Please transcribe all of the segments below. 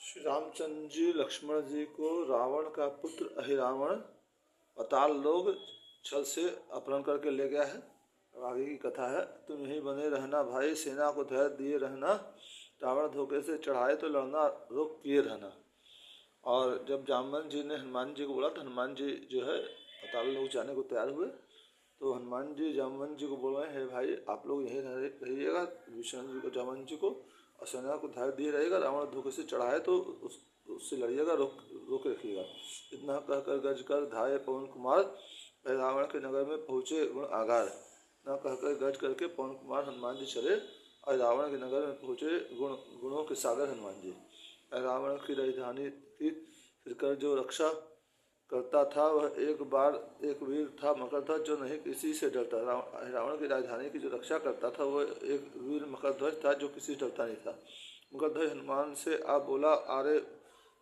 श्री रामचंद्र जी लक्ष्मण जी को रावण का पुत्र अहिरावण पाताल लोक छल से अपहरण करके ले गया है। अब आगे की कथा है। तुम यहीं बने रहना भाई, सेना को धैर्य दिए रहना, रावण धोखे से चढ़ाए तो लड़ना रोक किए रहना। और जब जामवंत जी ने हनुमान जी को बोला तो हनुमान जी जो है पाताल लोक जाने को तैयार हुए। तो हनुमान जी जामवंत जी को बोल रहे हैं, भाई आप लोग यहीं रहिएगा, विष्णु जी को जामवंत जी को, और सेना को धैर्य दिए रहेगा, रावण धोखे से चढ़ाए तो उससे लड़िएगा, रोक रखिएगा। इतना कहकर गज कर धाये पवन कुमार, रावण के नगर में पहुँचे गुण आगार। इतना कहकर गज करके पवन कुमार हनुमान जी चले और रावण के नगर में पहुँचे गुणों के सागर हनुमान जी। रावण की राजधानी की फिरकर जो रक्षा करता था वह एक वीर था मकरध्वज, जो नहीं किसी से डरता। रावण की राजधानी की जो रक्षा करता था वह एक वीर मकरध्वज था, जो किसी से डरता नहीं था। मकरध्वज हनुमान से आप बोला, आरे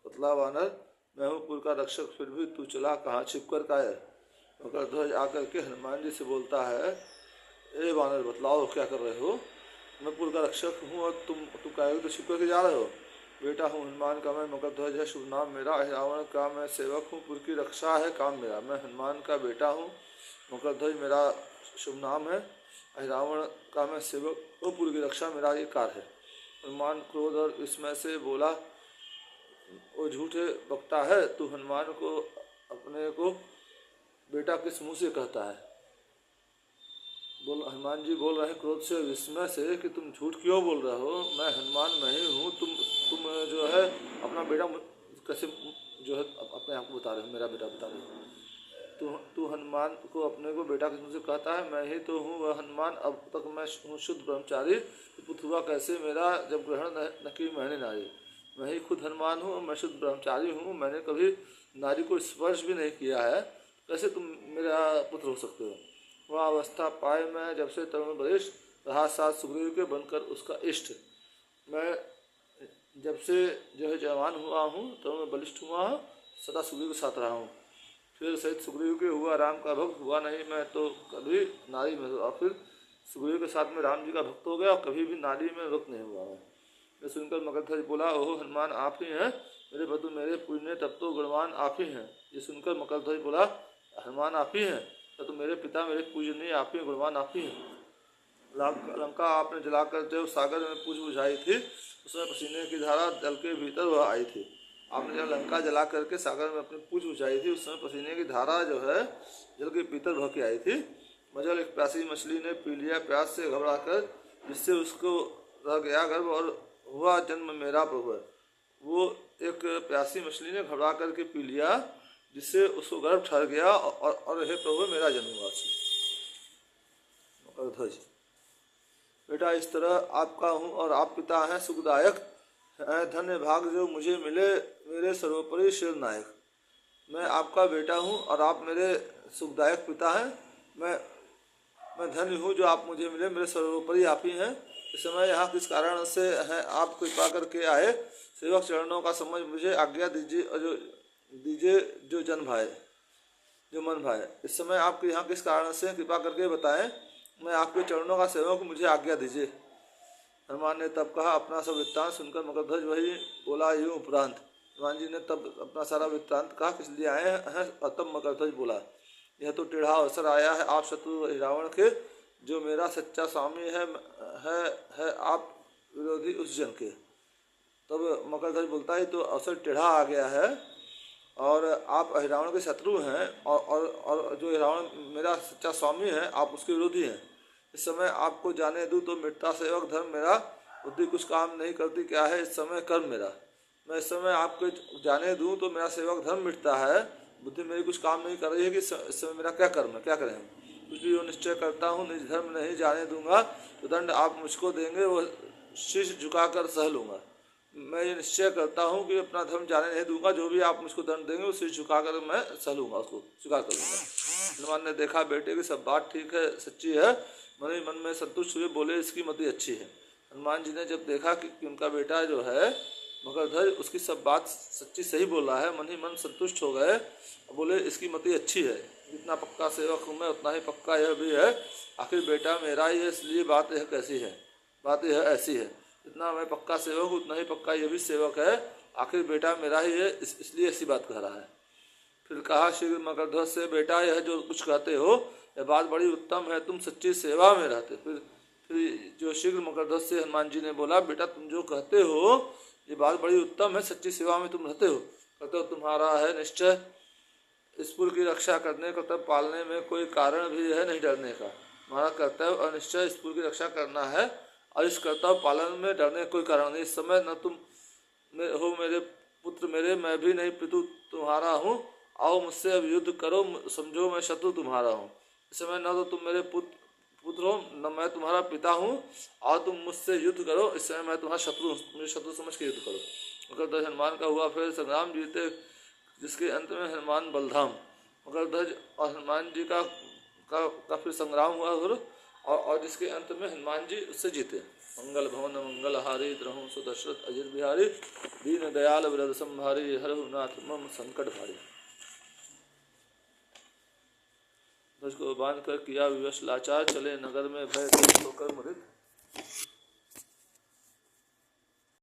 पतला वानर, मैं हूँ पुर का रक्षक, फिर भी तू चला कहाँ छिपकर कायर। मकरध्वज आकर के हनुमान जी से बोलता है, ए वानर बतलाओ क्या कर रहे हो, मैं पुर का रक्षक हूँ और तुम काहे तो छिप करके जा रहे हो। बेटा हूँ हनुमान का मैं, मकरध्वज है शुभ नाम मेरा, रावण का मैं सेवक हूँ, पुर की रक्षा है काम मेरा। मैं हनुमान का बेटा हूँ, मकरध्वज मेरा शुभ नाम है, रावण का मैं सेवक हूँ, पुर की रक्षा मेरा ये कार्य है। हनुमान क्रोध और विस्मय से बोला, वो झूठे बकता है, तू हनुमान को अपने को बेटा किस मुँह से कहता है। हनुमान जी बोल रहे हैं क्रोध से विस्मय से कि तुम झूठ क्यों बोल रहे हो, मैं हनुमान नहीं हूँ। तुम जो है अपना बेटा कैसे जो है अपने आप को बता रहे हो, मेरा बेटा बता रहे हो। तू हनुमान को अपने को बेटा किस मुँह से कहता है, मैं ही तो हूँ वह हनुमान, अब तक मैं हूँ शुद्ध ब्रह्मचारी, पुत्र हुआ कैसे मेरा जब ग्रहण न की मैंने नारी। मैं ही खुद हनुमान हूँ, मैं शुद्ध ब्रह्मचारी हूँ, मैंने कभी नारी को स्पर्श भी नहीं किया है, कैसे तुम मेरा पुत्र हो सकते हो। वह अवस्था पाए मैं जब से तरुण वरिष्ठ रहा साथ सुग्रीव के बनकर उसका इष्ट। मैं जब से जो है जवान हुआ हूँ, तरुण बलिष्ठ हुआ हूँ, सदा सुग्रीव के साथ रहा हूँ। फिर सहित सुग्रीव के हुआ राम का भक्त हुआ नहीं मैं तो कभी नारी में, और फिर सुग्रीव के साथ में राम जी का भक्त हो गया और कभी भी नारी में भक्त नहीं हुआ मैं। ये सुनकर मगधध्वज बोला, ओहो हनुमान आप ही हैं, मेरे बधु मेरे पूजने तब तो गुणवान आप ही हैं। ये सुनकर मगधध्वज बोला, हनुमान आप ही हैं, तो मेरे पिता मेरे पूजनीय आप ही, गुणवान आप ही हैं। लंका आपने जलाकर जब सागर में पूछ बुझाई थी, उसमें पसीने की धारा जल के भीतर वह आई थी। आपने जब लंका जला करके सागर में अपनी पूछ बुझाई थी, उसमें पसीने की धारा जो है जल के भीतर बह के आई थी। मजल एक प्यासी मछली ने पी लिया प्यास से घबरा कर, जिससे उसको रह गया गर्भ और हुआ जन्म मेरा प्रभु। वो एक प्यासी मछली ने घबरा करके पी लिया, जिससे उसको गर्भ ठहर गया और हे प्रभु मेरा जन्म हुआ। ध्वज, बेटा इस तरह आपका हूँ और आप पिता हैं सुखदायक, धन्य भाग जो मुझे मिले मेरे सर्वोपरि शिर नायक। मैं आपका बेटा हूँ और आप मेरे सुखदायक पिता हैं। मैं धन्य हूँ जो आप मुझे मिले, मेरे सर्वोपरि आप ही हैं। इस समय यहाँ किस कारण से हैं आप कृपा करके आए, सेवक चरणों का समझ मुझे आज्ञा दीजिए जो जन भाए जो मन भाए। इस समय आप यहाँ किस कारण से कृपा करके बताएं, मैं आपके चरणों का सेवक, मुझे आज्ञा दीजिए। हनुमान ने तब कहा अपना सब वृत्तांत सुनकर मगधध्वज वही बोला यूँ उपरांत। हनुमान जी ने तब अपना सारा वृत्तांत कहा किस लिए आए हैं, और तब मगधध्वज बोला, यह तो टेढ़ा अवसर आया है आप शत्रु रावण के, जो मेरा सच्चा स्वामी है आप विरोधी उस जन के। तब मगधध्वज बोलता है तो अवसर टेढ़ा आ गया है और आप रावण के शत्रु हैं, और जो रावण मेरा सच्चा स्वामी है आप उसके विरोधी हैं। इस समय आपको जाने दूँ तो मिटता सेवक धर्म मेरा, बुद्धि कुछ काम नहीं करती क्या है इस समय कर्म मेरा। मैं इस समय आपको जाने दूँ तो मेरा सेवक धर्म मिटता है, बुद्धि मेरी कुछ काम नहीं कर रही है कि इस समय मेरा क्या कर्म है, क्या करें। कुछ भी वो निश्चय करता हूँ निज धर्म नहीं जाने दूंगा, तो दंड आप मुझको देंगे वो शीश झुकाकर सह लूँगा। मैं ये निश्चय करता हूँ कि अपना धर्म जाने नहीं दूंगा, जो भी आप मुझको दंड देंगे उसे झुकाकर मैं सह लूँगा, उसको स्वीकार कर लूँगा। हनुमान ने देखा बेटे की सब बात ठीक है सच्ची है, मन ही मन में संतुष्ट हुए बोले इसकी मति अच्छी है। हनुमान जी ने जब देखा कि उनका बेटा जो है मगधध्वज उसकी सब बात सच्ची सही बोल रहा है, मन ही मन संतुष्ट हो गए, बोले इसकी मति अच्छी है। जितना पक्का सेवक हूँ मैं उतना ही पक्का यह भी है, आखिर बेटा मेरा ही है, इसलिए बात यह कैसी है, बात यह ऐसी है। जितना मैं पक्का सेवक हूँ उतना ही पक्का यह भी सेवक है, आखिर बेटा मेरा ही है, इसलिए ऐसी बात कह रहा है। फिर कहा शीघ्र मकरध्वज से, बेटा यह जो कुछ कहते हो यह बात बड़ी उत्तम है, तुम सच्ची सेवा में रहते। फिर जो शीघ्र मकरध्वज से हनुमान जी ने बोला, बेटा तुम जो कहते हो ये बात बड़ी उत्तम है, सच्ची सेवा में तुम रहते हो। कहते हो तुम्हारा है निश्चय इस पुर की रक्षा करने, कर्तव्य पालने में कोई कारण भी है नहीं डरने का। तुम्हारा कर्तव्य और निश्चय इस पुर की रक्षा करना है, और इस कर्तव्य पालन में डरने का कोई कारण नहीं। इस समय न तुम हो मेरे पुत्र मेरे, मैं भी नहीं पितु तुम्हारा हूँ। आओ मुझसे अब युद्ध करो, समझो मैं शत्रु तुम्हारा हूँ। इस समय न तो तुम मेरे पुत्र हो, न मैं तुम्हारा पिता हूँ, और तुम मुझसे युद्ध करो। इस समय मैं तुम्हारा शत्रु, मुझे शत्रु समझ के युद्ध करो। मकरध्वज हनुमान का हुआ फिर संग्राम जीते, जिसके अंत में हनुमान बलधाम। मकरध्वज और हनुमान जी का फिर संग्राम हुआ और जिसके अंत में हनुमान जी उससे जीते। मंगल भवन मंगल हारी, द्रहु सुदशरथ अजित बिहारी, दीन दयाल वरद संभारी, हरहु नाथ मम संकट भारी। ध्वज को बांध कर किया विवश लाचार, चले नगर में भय होकर मुदित।